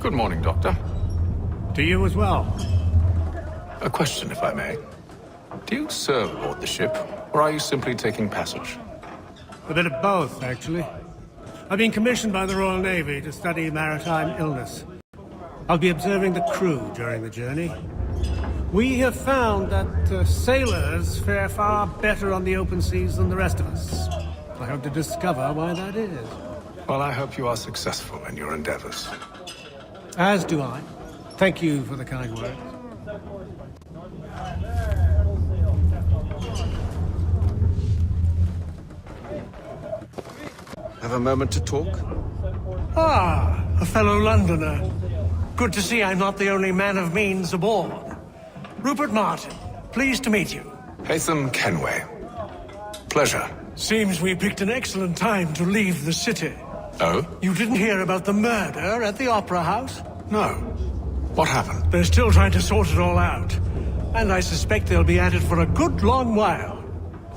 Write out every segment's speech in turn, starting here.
Good morning, Doctor. To you as well. A question, if I may. Do you serve aboard the ship, or are you simply taking passage? A bit of both, actually. I've been commissioned by the Royal Navy to study maritime illness. I'll be observing the crew during the journey. We have found that sailors fare far better on the open seas than the rest of us. I hope to discover why that is. Well, I hope you are successful in your endeavors. As do I. Thank you for the kind words. Have a moment to talk? Ah, a fellow Londoner. Good to see I'm not the only man of means aboard. Rupert Martin, pleased to meet you. Haytham Kenway. Pleasure. Seems we picked an excellent time to leave the city. Oh? You didn't hear about the murder at the Opera House? No. What happened? They're still trying to sort it all out. And I suspect they'll be at it for a good long while.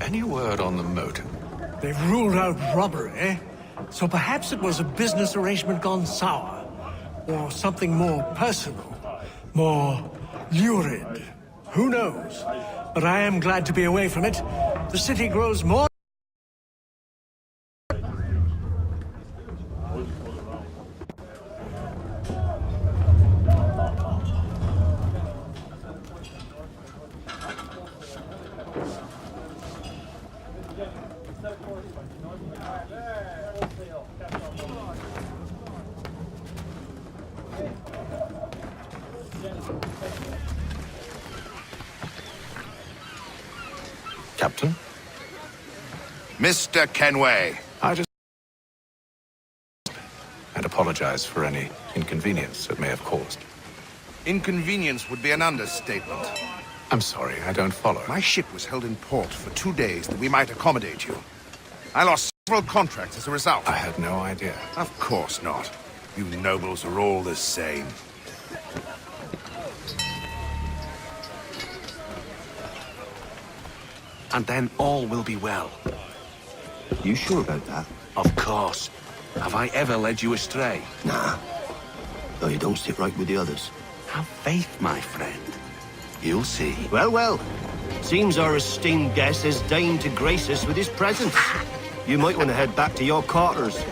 Any word on the motive? They've ruled out robbery, so perhaps it was a business arrangement gone sour. Or something more personal, more lurid. Who knows? But I am glad to be away from it. The city grows more... Captain? Mr. Kenway. I just... and apologize for any inconvenience it may have caused. Inconvenience would be an understatement. I'm sorry, I don't follow. My ship was held in port for 2 days that we might accommodate you. I lost several contracts as a result. I had no idea. Of course not. You nobles are all the same. And then all will be well. You sure about that? Of course. Have I ever led you astray? Nah. Though you don't sit right with the others. Have faith, my friend. You'll see. Well, well. Seems our esteemed guest has deigned to grace us with his presence. You might want to head back to your quarters.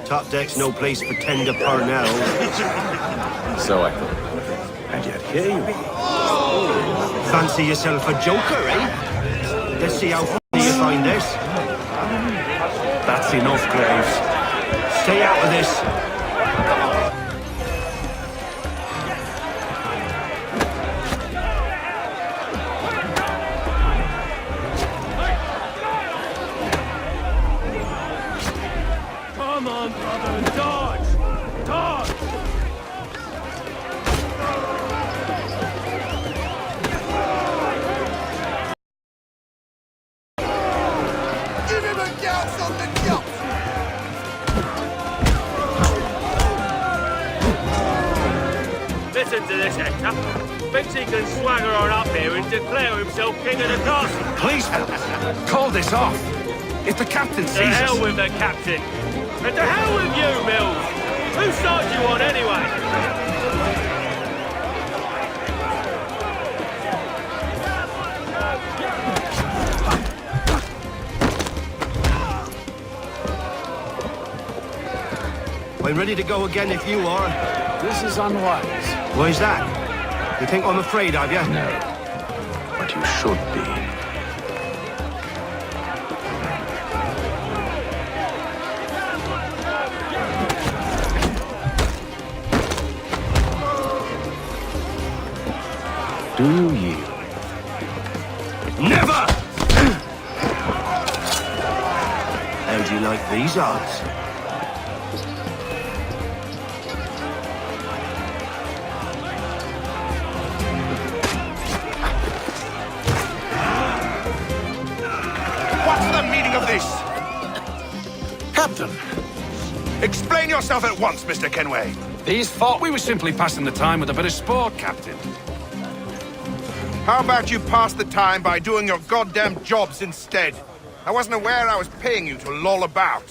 Top deck's no place for tender parnell. So I thought. And yet here you are. Fancy yourself a joker, eh? Let's see how funny you find this. That's enough, Graves. Stay out of this. Come on, brother, dodge! Dodge! Give him a douse on the jump! Listen to this, Hector. Thinks he can swagger on up here and declare himself king of the castle. Please, fellas, call this off. If the captain To sees hell us... with the captain. And to hell with you, Mills. Whose side you on, anyway? I'm ready to go again if you are. This is unwise. Why's that? You think I'm afraid of you? No. But you should be. Do you yield? Never! How do you like these odds? What's the meaning of this? Captain, Explain yourself at once, Mr. Kenway. these thought we were simply passing the time with a bit of sport, Captain. How about you pass the time by doing your goddamn jobs instead? I wasn't aware I was paying you to loll about.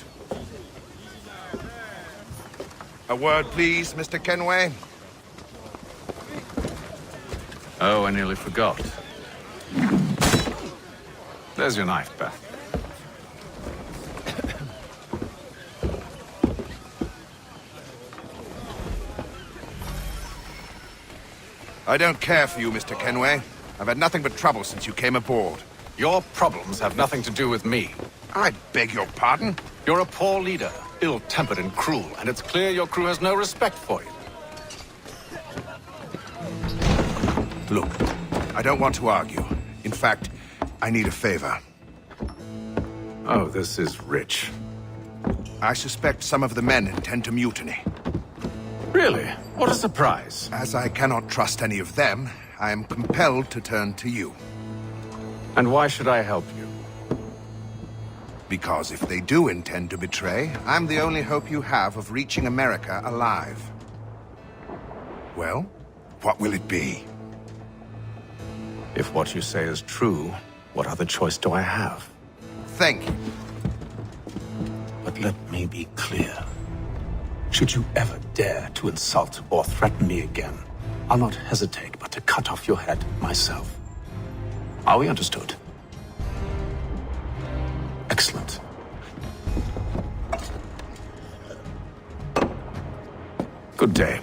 A word, please, Mr. Kenway. Oh, I nearly forgot. There's your knife, Beth. I don't care for you, Mr. Kenway. I've had nothing but trouble since you came aboard. Your problems have nothing to do with me. I beg your pardon? You're a poor leader, ill-tempered and cruel, and it's clear your crew has no respect for you. Look, I don't want to argue. In fact, I need a favor. Oh, this is rich. I suspect some of the men intend to mutiny. Really? What a surprise. As I cannot trust any of them, I am compelled to turn to you. And why should I help you? Because if they do intend to betray, I'm the only hope you have of reaching America alive. Well, what will it be? If what you say is true, what other choice do I have? Thank you. But let me be clear. Should you ever dare to insult or threaten me again, I'll not hesitate but to cut off your head myself. Are we understood? Excellent. Good day.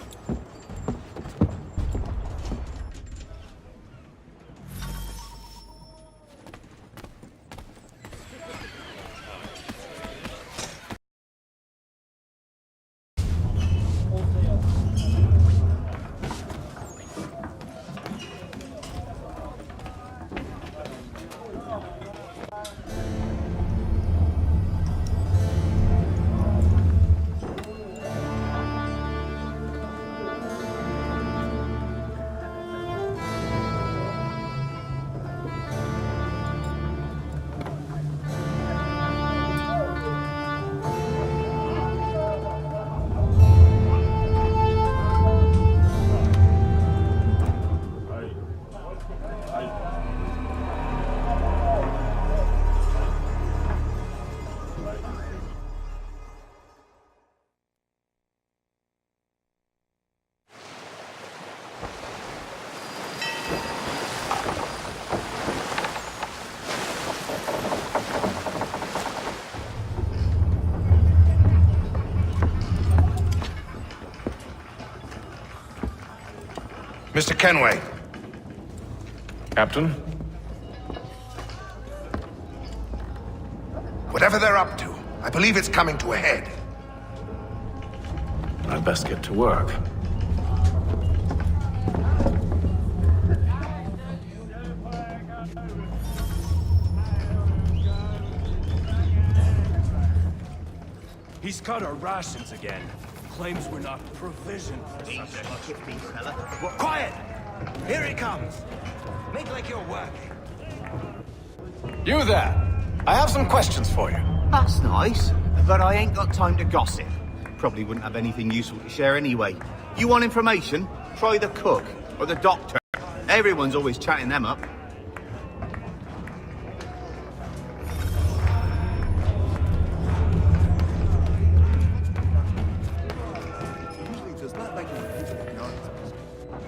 Mr. Kenway. Captain? Whatever they're up to, I believe it's coming to a head. I'd best get to work. He's cut our rations again. Claims we're not provisioned for such a... Quiet! Here he comes! Make like you're working. You there! I have some questions for you. That's nice, but I ain't got time to gossip. Probably wouldn't have anything useful to share anyway. You want information? Try the cook or the doctor. Everyone's always chatting them up.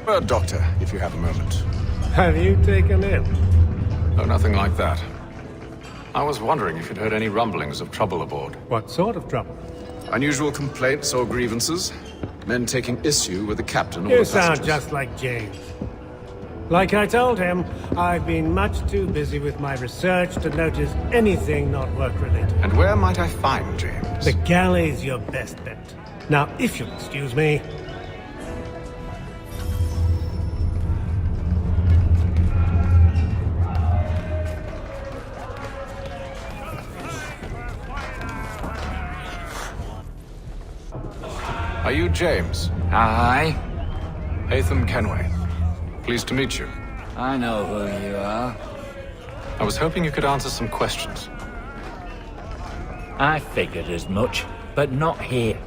Well, Doctor, if you have a moment. Have you taken ill? Oh, nothing like that. I was wondering if you'd heard any rumblings of trouble aboard. What sort of trouble? Unusual complaints or grievances? Men taking issue with the captain or You the sound passengers? just like James. Like I told him, I've been much too busy with my research to notice anything not work-related. And where might I find James? The galley's your best bet. Now, if you'll excuse me... Are you James? Aye, Hatham Kenway. Pleased to meet you. I know who you are. I was hoping you could answer some questions. I figured as much, but not here.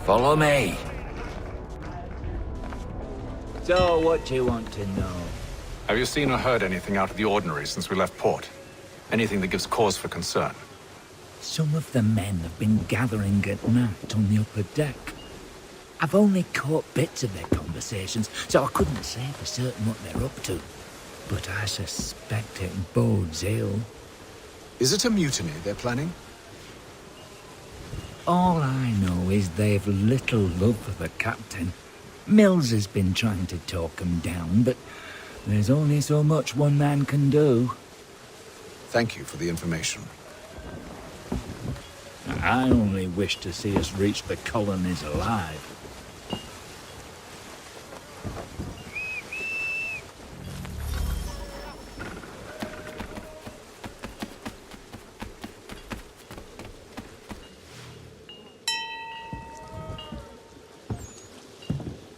Follow me. So, what do you want to know? Have you seen or heard anything out of the ordinary since we left port? Anything that gives cause for concern? Some of the men have been gathering at night on the upper deck. I've only caught bits of their conversations, so I couldn't say for certain what they're up to. But I suspect it bodes ill. Is it a mutiny they're planning? All I know is they've little love for the captain. Mills has been trying to talk 'em down, but there's only so much one man can do. Thank you for the information. I only wish to see us reach the colonies alive.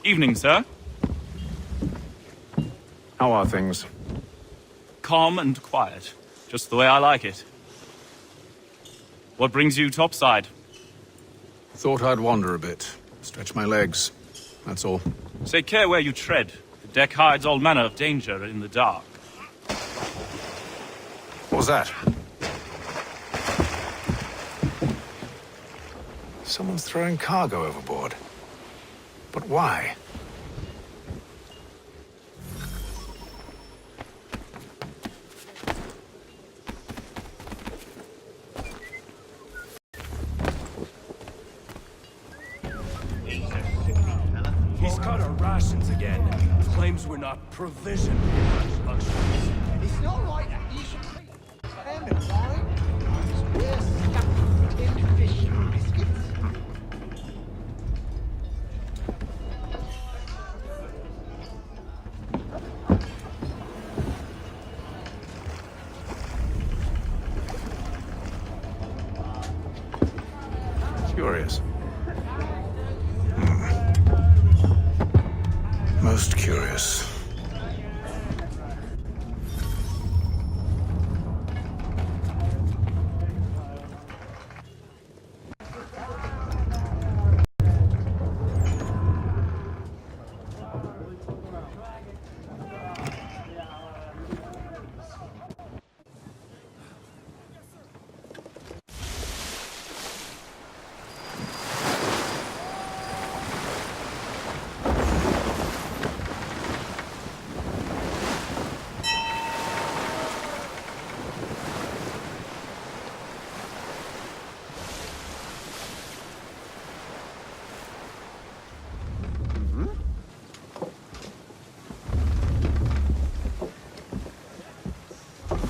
Evening, sir. How are things? Calm and quiet. Just the way I like it. What brings you topside? Thought I'd wander a bit. Stretch my legs. That's all. Take care where you tread. The deck hides all manner of danger in the dark. What was that? Someone's throwing cargo overboard. But why? He's cut our rations again. Claims we're not provisioned with luxuries. It's not like that. You should take ham and wine. We're stuffed in fish and biscuits. Curious. Most curious.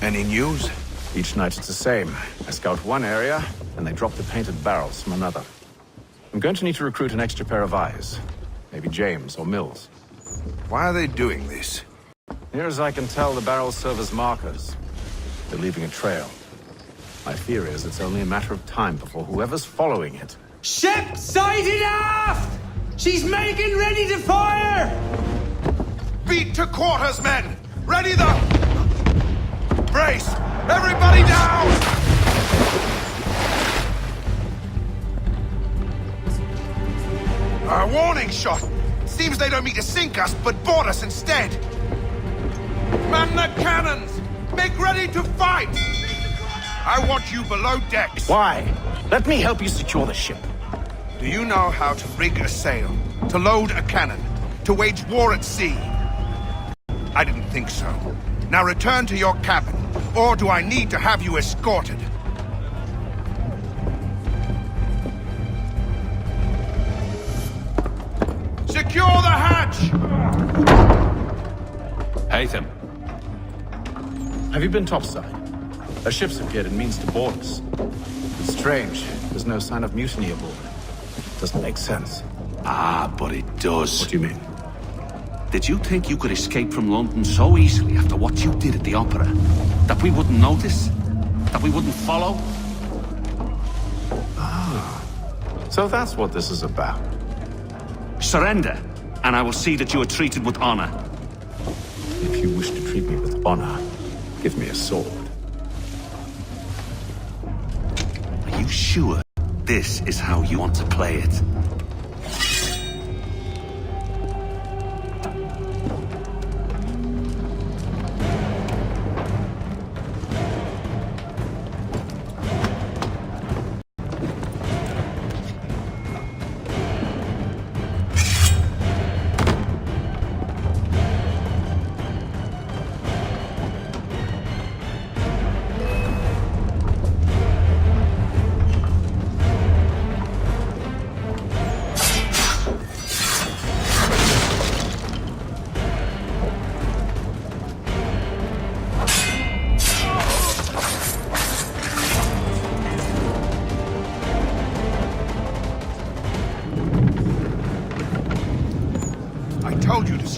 Any news? Each night it's the same. I scout one area, and they drop the painted barrels from another. I'm going to need to recruit an extra pair of eyes. Maybe James or Mills. Why are they doing this? Near as I can tell, the barrels serve as markers. They're leaving a trail. My fear is it's only a matter of time before whoever's following it... Ship sighted aft! She's making ready to fire! Beat to quarters, men! Ready the... Brace! Everybody down! A warning shot! Seems they don't mean to sink us, but board us instead! Man the cannons! Make ready to fight! I want you below decks! Why? Let me help you secure the ship. Do you know how to rig a sail? To load a cannon? To wage war at sea? I didn't think so. Now return to your cabin, or do I need to have you escorted? Secure the hatch! Haytham. Have you been topside? A ship's appeared and means to board us. It's strange. There's no sign of mutiny aboard. Doesn't make sense. Ah, but it does. What do you mean? Did you think you could escape from London so easily after what you did at the opera? That we wouldn't notice? That we wouldn't follow? So that's what this is about. Surrender, and I will see that you are treated with honor. If you wish to treat me with honor, give me a sword. Are you sure this is how you want to play it?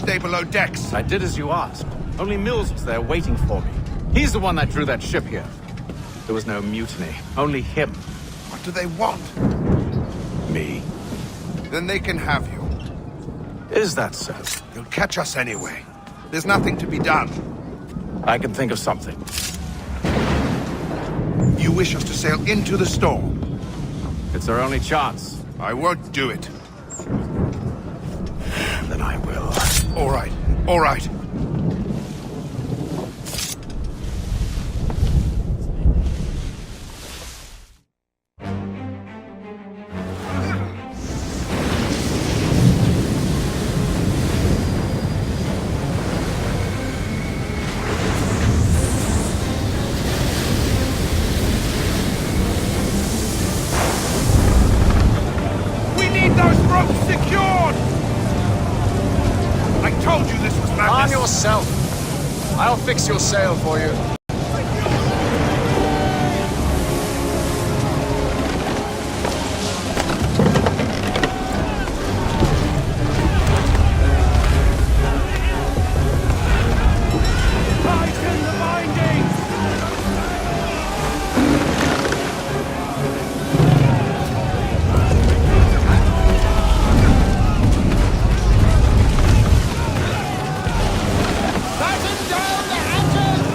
stay below decks. I did as you asked. Only Mills was there waiting for me. He's the one that drew that ship here. There was no mutiny, only him. What do they want? Me? Then they can have you. Is that so? You'll catch us anyway. There's nothing to be done. I can think of something. You wish us to sail into the storm? It's our only chance. I won't do it. Then I will. All right, all right. We need those ropes secured! I told you this was madness. Arm yourself. I'll fix your sail for you. Tighten the bindings! Batten down the hatches!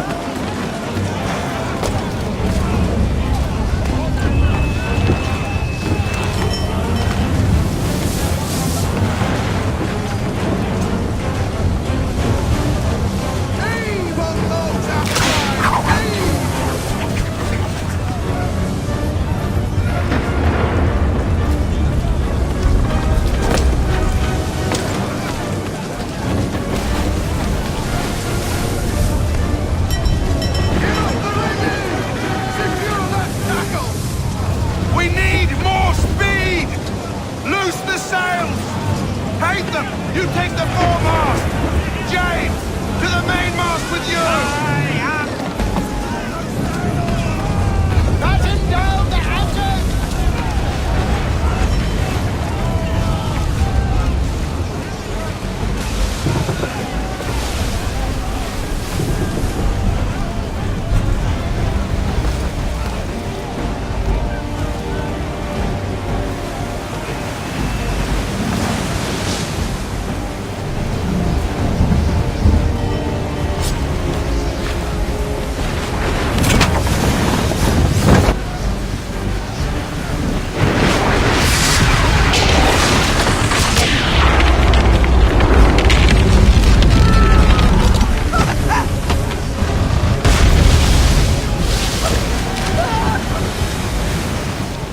Heave on those outside! Heave! Get off the rigging! Secure that tackle! We need more speed! Loose the sails! Haytham, you take the foremast! James, to the mainmast with you! Batten down the hatches!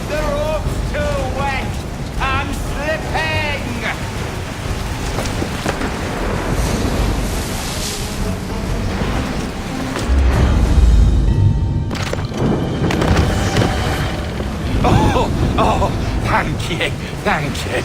The rope's too wet! I'm slipping! Oh, thank you, thank you.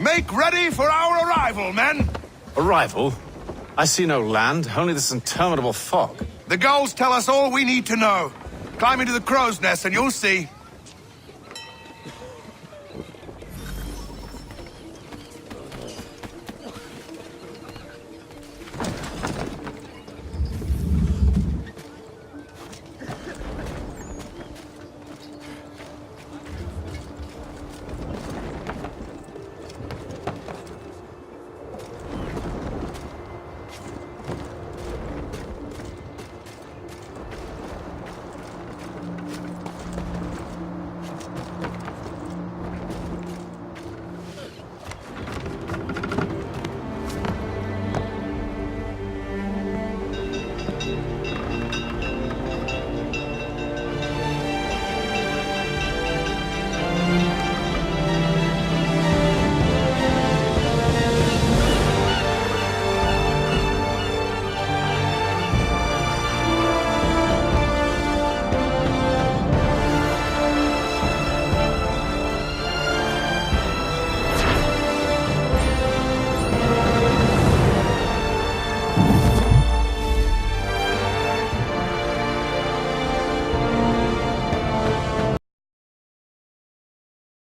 Make ready for our arrival, men! Arrival? I see no land, only this interminable fog. The gulls tell us all we need to know. Climb into the crow's nest and you'll see.